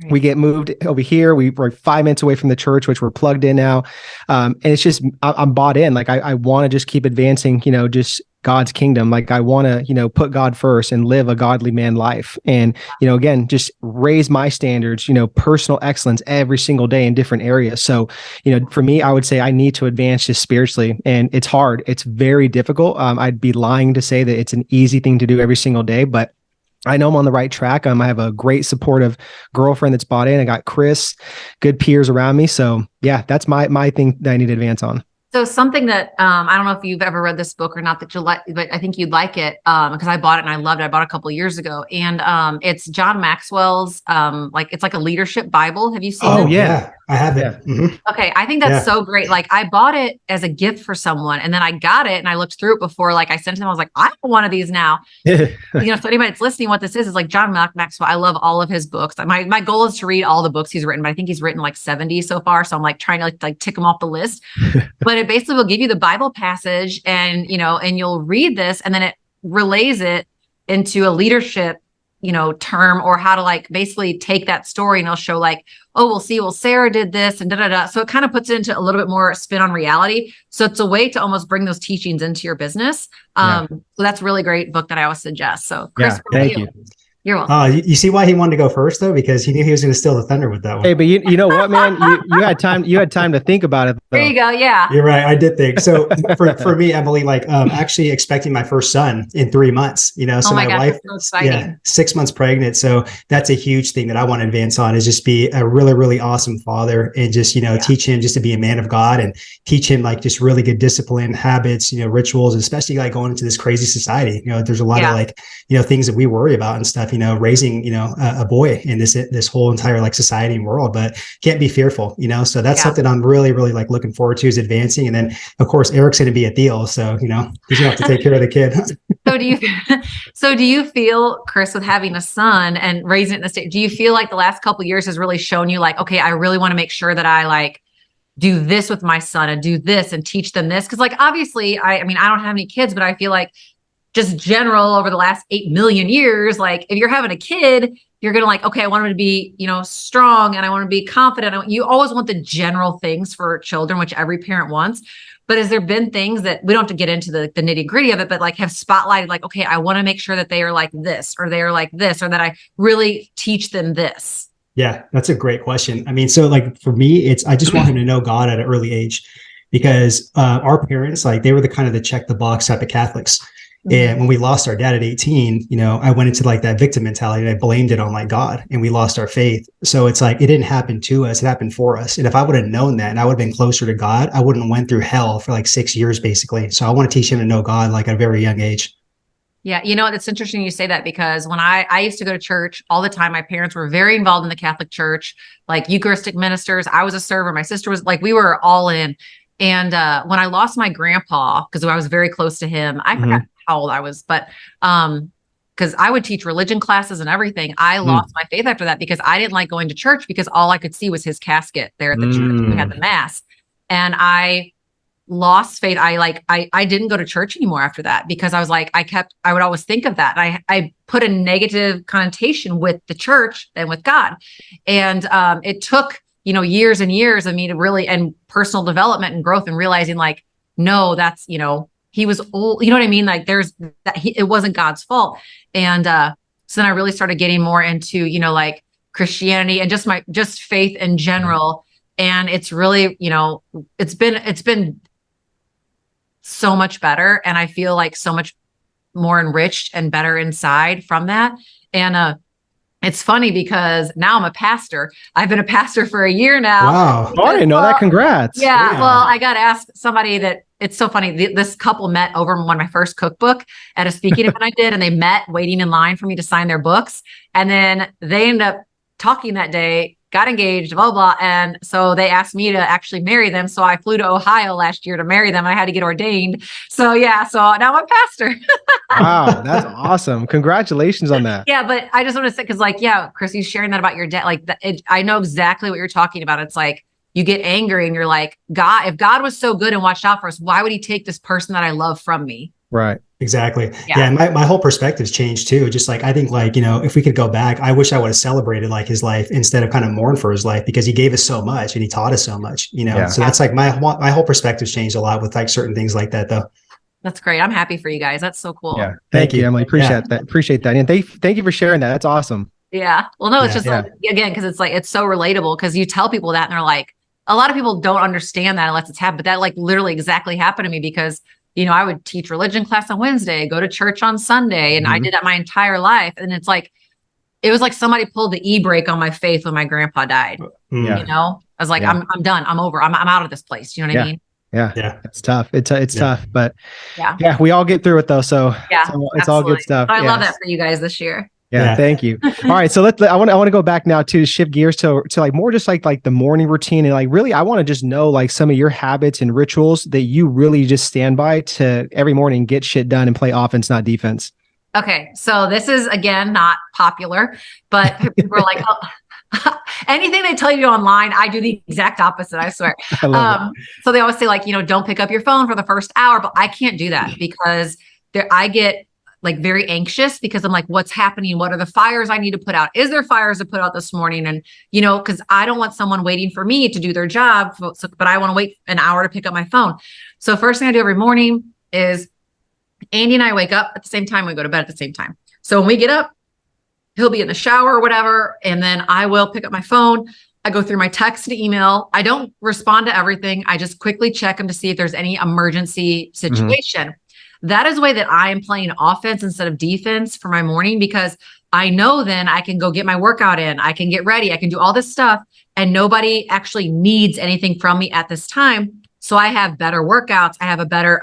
We get moved over here. We're 5 minutes away from the church, which we're plugged in now. And it's just, I'm bought in. Like I want to just keep advancing, just God's kingdom. Like I want to, put God first and live a godly man life. And, again, just raise my standards, personal excellence every single day in different areas. So, for me, I would say I need to advance just spiritually, and it's hard. It's very difficult. I'd be lying to say that it's an easy thing to do every single day, but I know I'm on the right track. I have a great supportive girlfriend that's bought in. I got Chris, good peers around me. So yeah, that's my thing that I need to advance on. So something that I don't know if you've ever read this book or not that you like, but I think you'd like it because I bought it and I loved it. I bought it a couple of years ago, and it's John Maxwell's it's like a leadership Bible. Have you seen it? Oh yeah, I have it. Yeah. Mm-hmm. Okay, I think that's so great. Like I bought it as a gift for someone, and then I got it and I looked through it before. Like I sent to them, I was like, I want one of these now. So anybody that's listening, what this is like John Maxwell. I love all of his books. My goal is to read all the books he's written, but I think he's written like 70 so far. So I'm like trying to like tick them off the list. But it basically will give you the Bible passage, and and you'll read this, and then it relays it into a leadership term, or how to like basically take that story, and it'll show like, oh, well, Sarah did this and da da da. So it kind of puts it into a little bit more spin on reality. So it's a way to almost bring those teachings into your business. So that's a really great book that I always suggest. So Chris, thank you. You're welcome. You see why he wanted to go first though? Because he knew he was going to steal the thunder with that one. Hey, but you know what, man? You had time to think about it, though. There you go. Yeah. You're right. I did think. So for me, Emily, actually expecting my first son in 3 months, so my wife, so 6 months pregnant. So that's a huge thing that I want to advance on, is just be a really, really awesome father, and just, teach him just to be a man of God, and teach him like just really good discipline, habits, rituals, especially like going into this crazy society. There's a lot of things that we worry about and stuff, raising, a boy in this whole entire like society and world, but can't be fearful, so that's something I'm really, really like looking forward to, is advancing. And then of course, Eric's going to be a Theo. So, he's gonna have to take care of the kid. So do you feel, Chris, with having a son and raising it in the state, do you feel like the last couple of years has really shown you like, okay, I really want to make sure that I like do this with my son and do this and teach them this? Cause like, obviously I mean, I don't have any kids, but I feel like just general over the last 8 million years, like if you're having a kid, you're going to like, okay, I want him to be, strong, and I want to be confident. You always want the general things for children, which every parent wants. But has there been things that we don't have to get into the nitty gritty of it, but like have spotlighted like, okay, I want to make sure that they are like this, or they are like this, or that I really teach them this? Yeah, that's a great question. I mean, so like for me, I just want him to know God at an early age, because our parents, like they were the kind of the check the box type of Catholics. And when we lost our dad at 18, I went into like that victim mentality, and I blamed it on like God, and we lost our faith. So it's like, it didn't happen to us, it happened for us. And if I would have known that and I would have been closer to God, I wouldn't have went through hell for like 6 years, basically. So I want to teach him to know God like at a very young age. Yeah. It's interesting you say that, because when I used to go to church all the time, my parents were very involved in the Catholic Church, like Eucharistic ministers. I was a server. My sister was like, we were all in. And when I lost my grandpa, because I was very close to him, I forgot how old I was, but because I would teach religion classes and everything, I lost my faith after that, because I didn't like going to church, because all I could see was his casket there at the church. We had the mass, and I lost faith. I didn't go to church anymore after that, because I was like, I would always think of that. And I put a negative connotation with the church and with God. And it took, years and years of me to really, and personal development and growth, and realizing like, no, that's, he was old, you know what I mean? Like it wasn't God's fault. And so then I really started getting more into, like Christianity and just faith in general. And it's really, it's been so much better. And I feel like so much more enriched and better inside from that. And it's funny because now I'm a pastor. I've been a pastor for a year now. Wow. Oh, I didn't know that. Congrats. Yeah. Yeah. Well, I got to ask somebody that it's so funny. This couple met over one of my first cookbook at a speaking event I did, and they met waiting in line for me to sign their books. And then they ended up talking that day, got engaged, blah, blah. And so they asked me to actually marry them. So I flew to Ohio last year to marry them. I had to get ordained. So yeah, so now I'm a pastor. Wow, that's awesome. Congratulations on that. Yeah, but I just want to say, because Chris, you sharing that about your dad, I know exactly what you're talking about. It's like you get angry and you're like, God, if God was so good and watched out for us, why would he take this person that I love from me? Right. Exactly. Yeah. My whole perspective's changed too. Just like, I think if we could go back, I wish I would have celebrated like his life instead of kind of mourn for his life, because he gave us so much and he taught us so much, So that's like my whole perspective's changed a lot with like certain things like that though. That's great. I'm happy for you guys. That's so cool. Yeah. Thank you, Emily. Appreciate that. And thank you for sharing that. That's awesome. Yeah. Well, no, it's just like, again, because it's so relatable, because you tell people that and they're like, a lot of people don't understand that unless it's happened. But that like literally exactly happened to me, because I would teach religion class on Wednesday, go to church on Sunday. And I did that my entire life. And it was like somebody pulled the e-brake on my faith when my grandpa died. Yeah. I was like, I'm done. I'm over. I'm out of this place. You know what I mean? Yeah. It's tough. It's tough, but yeah, we all get through it though. So it's all good stuff. So I love that for you guys this year. Yeah, thank you. All right, so I want to go back now to shift gears to like more just like the morning routine, and like really I want to just know like some of your habits and rituals that you really just stand by to every morning get shit done and play offense, not defense. Okay, so this is again not popular, but people are like, anything they tell you online, I do the exact opposite, I swear. I love so they always say like, don't pick up your phone for the first hour, but I can't do that because I get like very anxious, because I'm like, what's happening? What are the fires I need to put out? Is there fires to put out this morning? And, because I don't want someone waiting for me to do their job, but I want to wait an hour to pick up my phone. So first thing I do every morning is Andy and I wake up at the same time. We go to bed at the same time. So when we get up, he'll be in the shower or whatever. And then I will pick up my phone. I go through my text to email. I don't respond to everything. I just quickly check them to see if there's any emergency situation. That is the way that I am playing offense instead of defense for my morning, because I know then I can go get my workout in. I can get ready. I can do all this stuff, and nobody actually needs anything from me at this time. So I have better workouts. I have a better,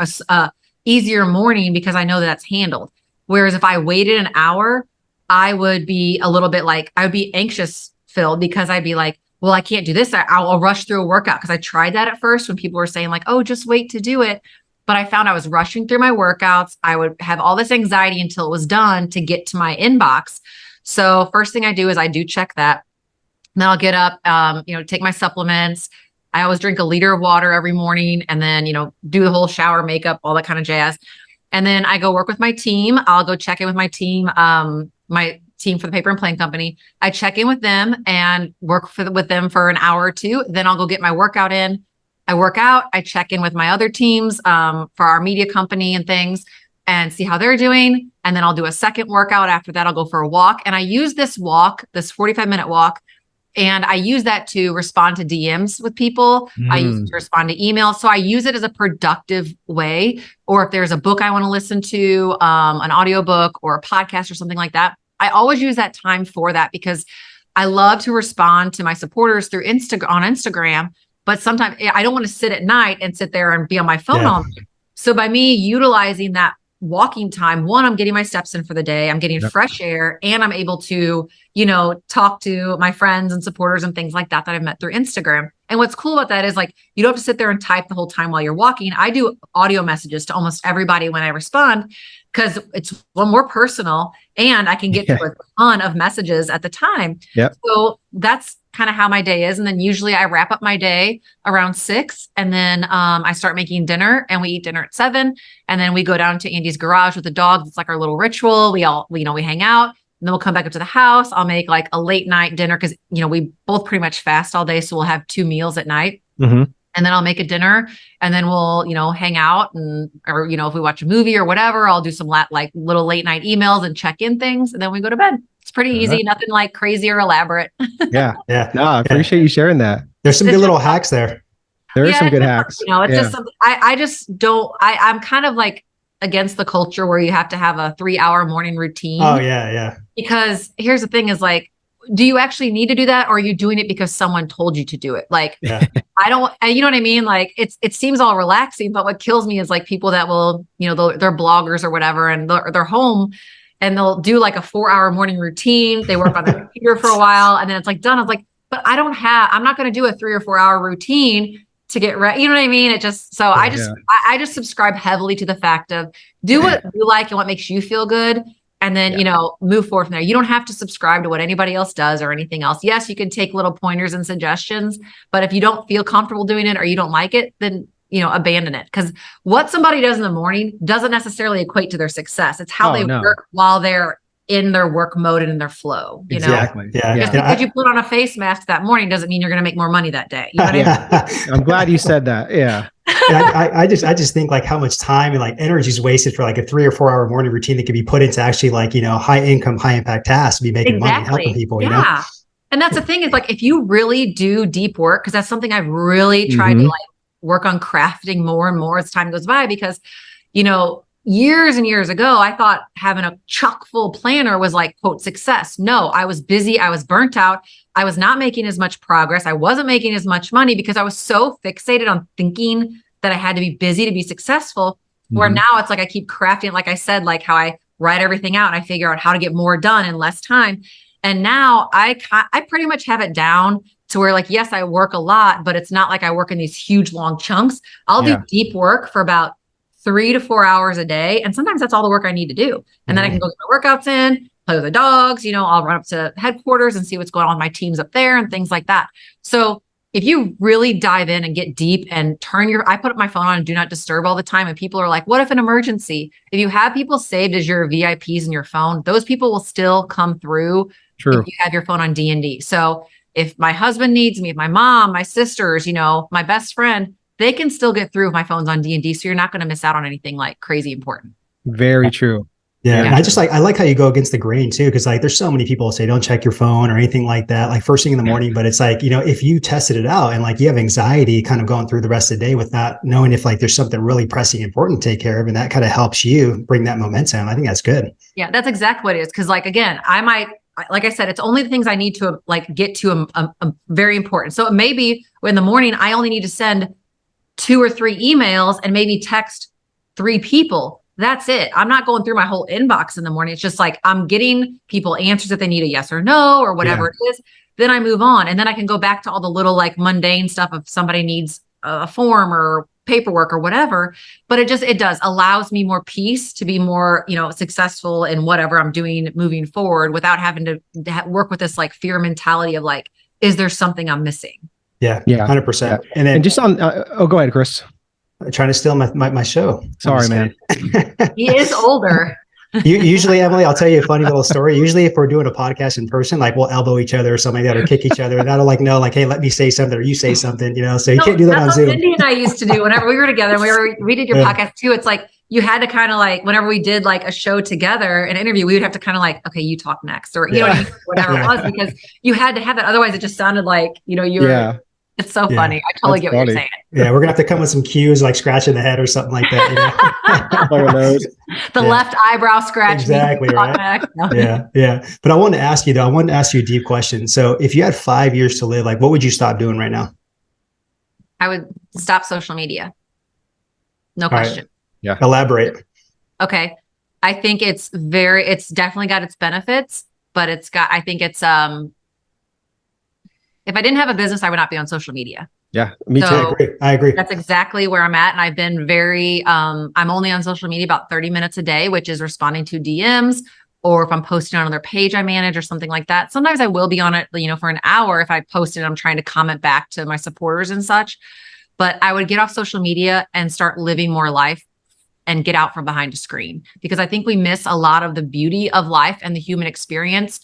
easier morning because I know that's handled. Whereas if I waited an hour, I would be a little bit like, I would be anxious filled, because I'd be like, well, I can't do this. I'll rush through a workout. Because I tried that at first when people were saying like, oh, just wait to do it. But I found I was rushing through my workouts. I would have all this anxiety until it was done to get to my inbox. So first thing I do is I do check that. And then I'll get up, take my supplements. I always drink a liter of water every morning, and then, do the whole shower, makeup, all that kind of jazz. And then I go work with my team. I'll go check in with my team, for the paper and plane company. I check in with them and work with them for an hour or two. Then I'll go get my workout in. I work out, I check in with my other teams for our media company and things, and see how they're doing. And then I'll do a second workout. After that, I'll go for a walk. And I use this 45-minute walk, and I use that to respond to DMs with people. I use it to respond to emails. So I use it as a productive way. Or if there's a book I want to listen to, an audiobook or a podcast or something like that, I always use that time for that, because I love to respond to my supporters through on Instagram. But sometimes I don't want to sit at night and sit there and be on my phone all night. So by me utilizing that walking time, one, I'm getting my steps in for the day. I'm getting fresh air, and I'm able to, talk to my friends and supporters and things like that I've met through Instagram. And what's cool about that is like, you don't have to sit there and type the whole time while you're walking. I do audio messages to almost everybody when I respond, because it's one more personal, and I can get to a ton of messages at the time. So that's kind of how my day is. And then usually I wrap up my day around 6, and then I start making dinner, and we eat dinner at 7. And then we go down to Andy's garage with the dogs. It's like our little ritual. We hang out, and then we'll come back up to the house. I'll make like a late night dinner, because, we both pretty much fast all day. So we'll have 2 meals at night. And then I'll make a dinner, and then we'll, hang out, or if we watch a movie or whatever, I'll do some like little late night emails and check in things. And then we go to bed. It's pretty easy, nothing like crazy or elaborate. Yeah. Yeah. No, I appreciate you sharing that. There's some good little hacks there. There are some it's good just, hacks. it's just something I just don't, I'm kind of like against the culture where you have to have a 3-hour morning routine. Oh yeah. Yeah. Because here's the thing is like, do you actually need to do that? Or are you doing it because someone told you to do it? Like, I don't, you know what I mean? Like it seems all relaxing, but what kills me is like people that will, they're bloggers or whatever, and they're home and they'll do like a 4-hour morning routine. They work on their computer for a while and then it's like done. I was like, but I'm not going to do a 3 or 4 hour routine to get ready. You know what I mean? It just, so I just subscribe heavily to the fact of do what you like and what makes you feel good. And then, move forward from there. You don't have to subscribe to what anybody else does or anything else. Yes, you can take little pointers and suggestions, but if you don't feel comfortable doing it or you don't like it, then, abandon it. Because what somebody does in the morning doesn't necessarily equate to their success. It's how work while they're in their work mode and in their flow. Exactly. Yeah. Just because you put on a face mask that morning doesn't mean you're going to make more money that day. You know what I mean? I'm glad you said that. Yeah. I just think like how much time and like energy is wasted for like a 3 or 4 hour morning routine that could be put into actually like, high income, high impact tasks to be making money, helping people, you know? And that's the thing is like, if you really do deep work, because that's something I've really tried to like work on crafting more and more as time goes by, because, years and years ago, I thought having a chock full planner was like, quote, success. No, I was busy. I was burnt out. I was not making as much progress. I wasn't making as much money because I was so fixated on thinking that I had to be busy to be successful. Where now it's like I keep crafting, like I said, like how I write everything out and I figure out how to get more done in less time. And now I pretty much have it down to where like, yes, I work a lot, but it's not like I work in these huge long chunks. I'll do deep work for about 3 to 4 hours a day. And sometimes that's all the work I need to do. And then I can go get my workouts in, play with the dogs, I'll run up to headquarters and see what's going on with my teams up there and things like that. So if you really dive in and get deep and I put my phone on do not disturb all the time. And people are like, what if an emergency? If you have people saved as your VIPs in your phone, those people will still come through. True. If you have your phone on D&D. So if my husband needs me, if my mom, my sisters, my best friend, they can still get through if my phone's on D&D. So you're not going to miss out on anything like crazy important. Very true. Yeah. And I like how you go against the grain too. Cause like, there's so many people say, don't check your phone or anything like that, like first thing in the morning, but it's like, if you tested it out and like you have anxiety kind of going through the rest of the day with not knowing if like there's something really pressing important to take care of, and that kind of helps you bring that momentum. I think that's good. Yeah. That's exactly what it is. Cause like, again, like I said, it's only the things I need to like get to a very important. So maybe in the morning, I only need to send 2 or 3 emails and maybe text 3 people. That's it. I'm not going through my whole inbox in the morning. It's just like I'm getting people answers if they need a yes or no or whatever it is. Then I move on. And then I can go back to all the little like mundane stuff if somebody needs a form or paperwork or whatever. But it does allows me more peace to be more, successful in whatever I'm doing moving forward without having to work with this like fear mentality of like, is there something I'm missing? Yeah. 100%. Yeah. And just on, go ahead, Chris. Trying to steal my show. Sorry, man. He is older. Usually, Emily, I'll tell you a funny little story. Usually if we're doing a podcast in person, like we'll elbow each other or something like that, or kick each other. And that'll like, no, like, hey, let me say something or you say something, so you can't do that on Zoom. Cindy and I used to do whenever we were together, we did your podcast too. It's like, you had to kind of like, whenever we did like a show together, an interview, we would have to kind of like, okay, you talk next or, whatever it was, because you had to have it. Otherwise it just sounded like, you were, it's so funny. I totally get what you're saying. Yeah. We're going to have to come with some cues, like scratching the head or something like that. The left eyebrow scratch. Exactly. Right. Yeah. But I wanted to ask you a deep question. So if you had 5 years to live, like what would you stop doing right now? I would stop social media. No question. Right. Yeah. Elaborate. Okay. I think it's definitely got its benefits, but I think it's, if I didn't have a business, I would not be on social media. Yeah, me too. I agree. That's exactly where I'm at. And I've been I'm only on social media about 30 minutes a day, which is responding to DMs, or if I'm posting on another page I manage or something like that. Sometimes I will be on it, for an hour. If I post it, I'm trying to comment back to my supporters and such, but I would get off social media and start living more life and get out from behind a screen, because I think we miss a lot of the beauty of life and the human experience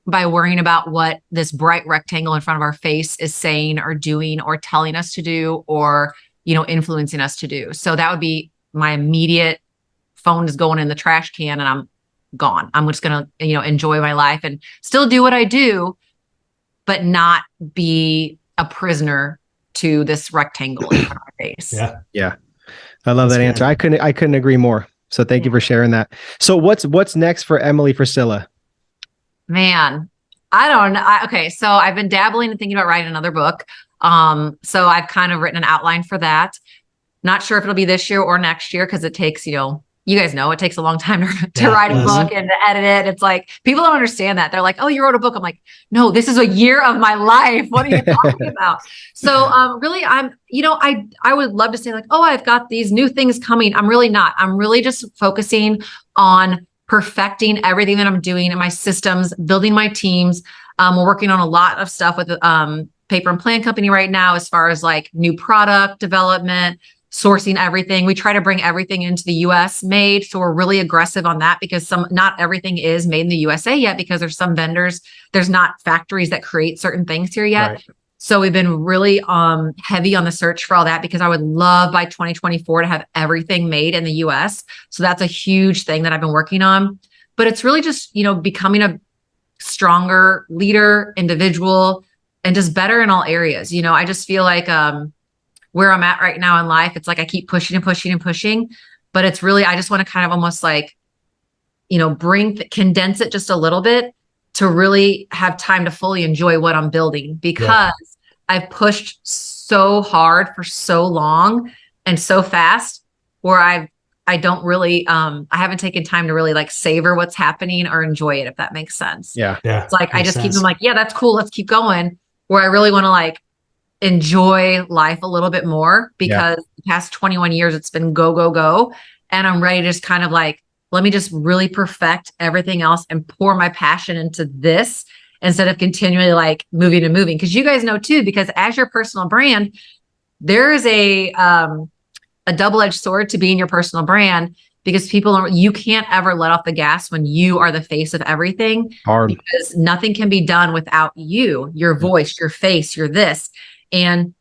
by worrying about what this bright rectangle in front of our face is saying or doing or telling us to do or, influencing us to do. So that would be my immediate phone is going in the trash can and I'm gone. I'm just going to, enjoy my life and still do what I do, but not be a prisoner to this rectangle in front of my face. Yeah. Yeah. I love That's that answer. good. I couldn't agree more. So thank you for sharing that. So what's next for Emily Frisella? Man, I don't know. Okay. So I've been dabbling and thinking about writing another book. So I've kind of written an outline for that. Not sure if it'll be this year or next year, because it takes, you guys know it takes a long time to write a book and to edit it. It's like, people don't understand that. They're like, oh, you wrote a book. I'm like, no, this is a year of my life. What are you talking about? So really, I would love to say like, oh, I've got these new things coming. I'm really not. I'm really just focusing on perfecting everything that I'm doing in my systems, building my teams. We're working on a lot of stuff with paper and plan company right now, as far as like new product development, sourcing everything. We try to bring everything into the US made. So we're really aggressive on that, because not everything is made in the USA yet, because there's some vendors, there's not factories that create certain things here yet. Right. So we've been really heavy on the search for all that, because I would love by 2024 to have everything made in the US. So that's a huge thing that I've been working on. But it's really just, becoming a stronger leader, individual, and just better in all areas. I just feel like where I'm at right now in life, it's like I keep pushing and pushing and pushing, but it's really, I just want to kind of almost like, condense it just a little bit to really have time to fully enjoy what I'm building, because I've pushed so hard for so long and so fast, where I don't really, I haven't taken time to really like savor what's happening or enjoy it, if that makes sense. Yeah. It's like, I just keep them like, yeah, that's cool. Let's keep going. Where I really want to like enjoy life a little bit more, because the past 21 years, it's been go, go, go. And I'm ready to just kind of like, let me just really perfect everything else and pour my passion into this, instead of continually like moving and moving. Because you guys know too, because as your personal brand, there is a double-edged sword to being your personal brand, because you can't ever let off the gas when you are the face of everything. Hard. Because nothing can be done without you, your voice, your face, your this. And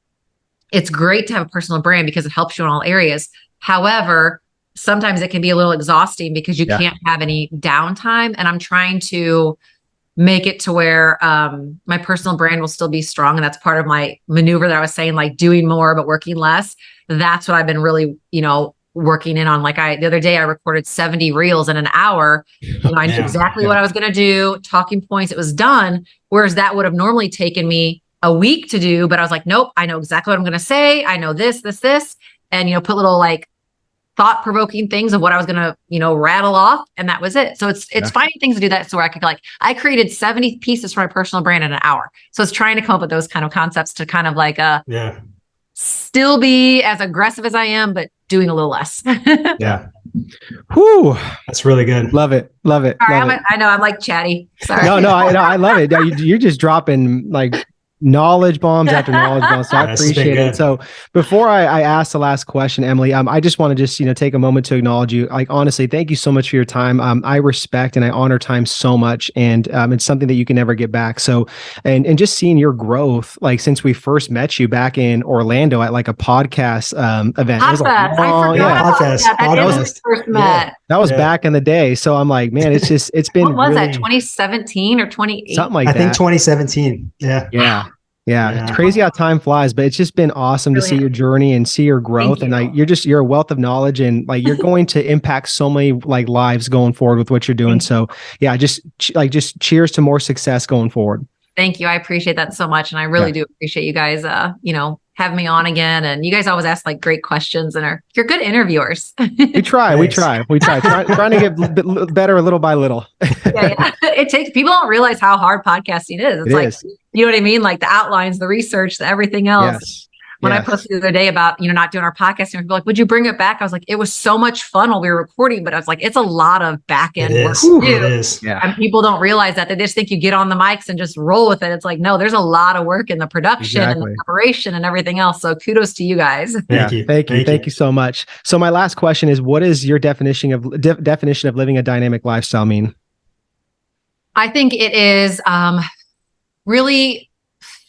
it's great to have a personal brand because it helps you in all areas. However, sometimes it can be a little exhausting, because you can't have any downtime. And I'm trying to make it to where my personal brand will still be strong. And that's part of my maneuver that I was saying, like doing more, but working less. That's what I've been really, working in on. Like the other day I recorded 70 reels in an hour. I knew exactly what I was going to do, talking points, it was done. Whereas that would have normally taken me a week to do, but I was like, nope, I know exactly what I'm going to say. I know this, and, put little like thought-provoking things of what I was going to, rattle off. And that was it. So it's finding things to do that. So where I could I created 70 pieces for my personal brand in an hour. So it's trying to come up with those kind of concepts to kind of like, still be as aggressive as I am, but doing a little less. Yeah. Whew. That's really good. Love it. Love it. Sorry, Love it. I know I'm like chatty. Sorry. No, I love it. You're just dropping like knowledge bombs after knowledge bombs. So I appreciate it. So before I ask the last question, Emily, I just want to just, take a moment to acknowledge you. Like, honestly, thank you so much for your time. I respect and I honor time so much. And it's something that you can never get back. So, and just seeing your growth, like since we first met you back in Orlando at like a podcast event. I forgot about that. That was when we first met. That was back in the day. So I'm like, man, it's been what was really, that, 2017 or 2018? Something like that. I think 2017. Yeah. It's crazy how time flies, but it's just been awesome to see your journey and see your growth. And like, you're a wealth of knowledge, and like, you're going to impact so many like lives going forward with what you're doing. So yeah, just cheers to more success going forward. Thank you. I appreciate that so much. And I really do appreciate you guys, having me on again. And you guys always ask like great questions and you're good interviewers. We try trying to get better little by little. It takes, people don't realize how hard podcasting is. It's like, you know what I mean? Like the outlines, the research, everything else. Yes. When I posted the other day about, not doing our podcast, and people were like, would you bring it back? I was like, it was so much fun while we were recording, but I was like, it's a lot of back end work to do. It is. Yeah. And people don't realize that. They just think you get on the mics and just roll with it. It's like, no, there's a lot of work in the production and the preparation and everything else. So kudos to you guys. Thank you so much. So my last question is, what is your definition of living a dynamic lifestyle mean? I think it is really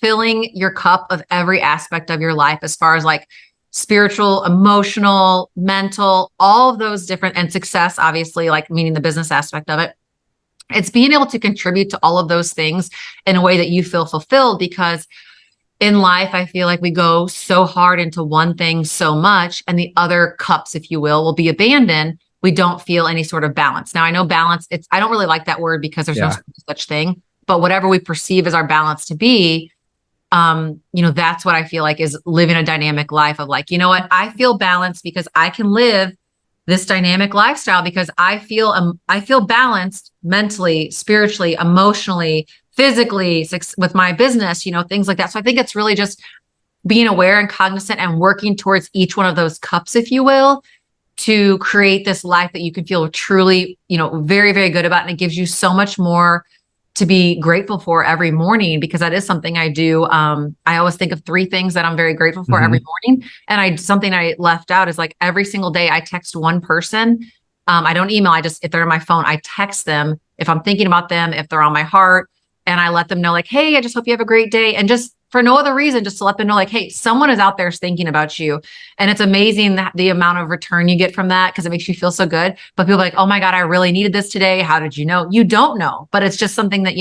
filling your cup of every aspect of your life, as far as like spiritual, emotional, mental, all of those different, and success, obviously, like meaning the business aspect of it. It's being able to contribute to all of those things in a way that you feel fulfilled, because in life, I feel like we go so hard into one thing so much, and the other cups, if you will be abandoned. We don't feel any sort of balance. Now, I know balance, I don't really like that word because there's no such thing, but whatever we perceive as our balance to be, that's what I feel like is living a dynamic life of like, you know what, I feel balanced because I can live this dynamic lifestyle because I feel balanced mentally, spiritually, emotionally, physically, with my business, things like that. So I think it's really just being aware and cognizant and working towards each one of those cups, if you will, to create this life that you can feel truly, very, very good about. And it gives you so much more to be grateful for every morning, because that is something I do. I always think of 3 things that I'm very grateful for every morning. And something I left out is like every single day I text one person. I don't email. If they're on my phone, I text them if I'm thinking about them, if they're on my heart, and I let them know like, hey, I just hope you have a great day. And just for no other reason, just to let them know like, hey, someone is out there thinking about you. And it's amazing that the amount of return you get from that, because it makes you feel so good. But people are like, oh my God, I really needed this today. How did you know? You don't know, but it's just something that,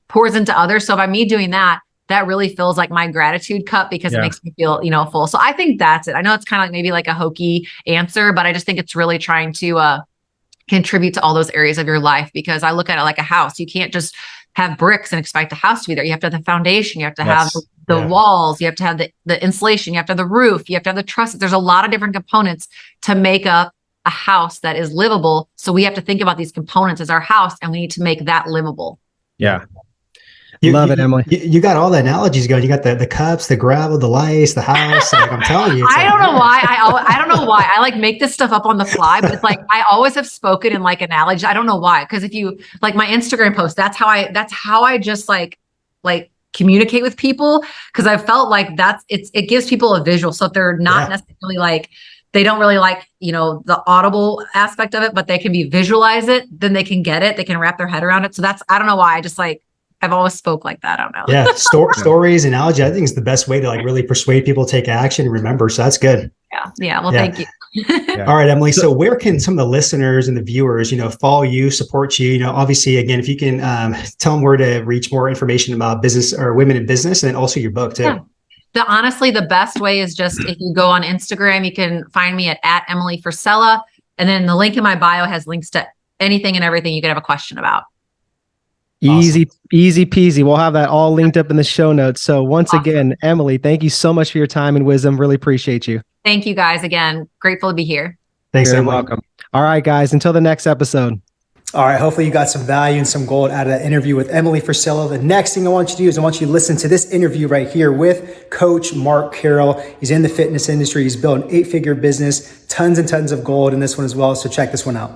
pours into others. So by me doing that, that really feels like my gratitude cup, because it makes me feel, full. So I think that's it. I know it's kind of like maybe like a hokey answer, but I just think it's really trying to contribute to all those areas of your life, because I look at it like a house. You can't just have bricks and expect the house to be there. You have to have the foundation. You have to have the walls. You have to have the insulation. You have to have the roof. You have to have the trusses. There's a lot of different components to make up a house that is livable. So we have to think about these components as our house, and we need to make that livable. Yeah. Love it, Emily. You got all the analogies going. You got the cups, the gravel, the lice, the house. Like I'm telling you. I don't know why. I don't know why I like make this stuff up on the fly, but it's like I always have spoken in like analogies. I don't know why. Because if you like my Instagram post, that's how I just like communicate with people, because I felt like it gives people a visual. So if they're not necessarily like, they don't really like, the audible aspect of it, but they can visualize it, then they can get it. They can wrap their head around it. So I don't know why. I just I've always spope like that. I don't know. Yeah. Stories, analogy, I think is the best way to like really persuade people to take action and remember. So that's good. Yeah. Well, thank you. All right, Emily. So where can some of the listeners and the viewers, follow you, support you? Obviously, again, if you can tell them where to reach more information about business or women in business, and then also your book too. Yeah. Honestly, the best way is just if you go on Instagram, you can find me at Emily Frisella. And then the link in my bio has links to anything and everything you could have a question about. Awesome. Easy peasy. We'll have that all linked up in the show notes. So once again, Emily, thank you so much for your time and wisdom. Really appreciate you. Thank you guys again. Grateful to be here. Thanks, You're Emily. welcome. All right, guys, until the next episode. All right. Hopefully you got some value and some gold out of that interview with Emily Frisella. The next thing I want you to do is I want you to listen to this interview right here with Coach Mark Carroll. He's in the fitness industry. He's built an 8-figure business, tons and tons of gold in this one as well. So check this one out.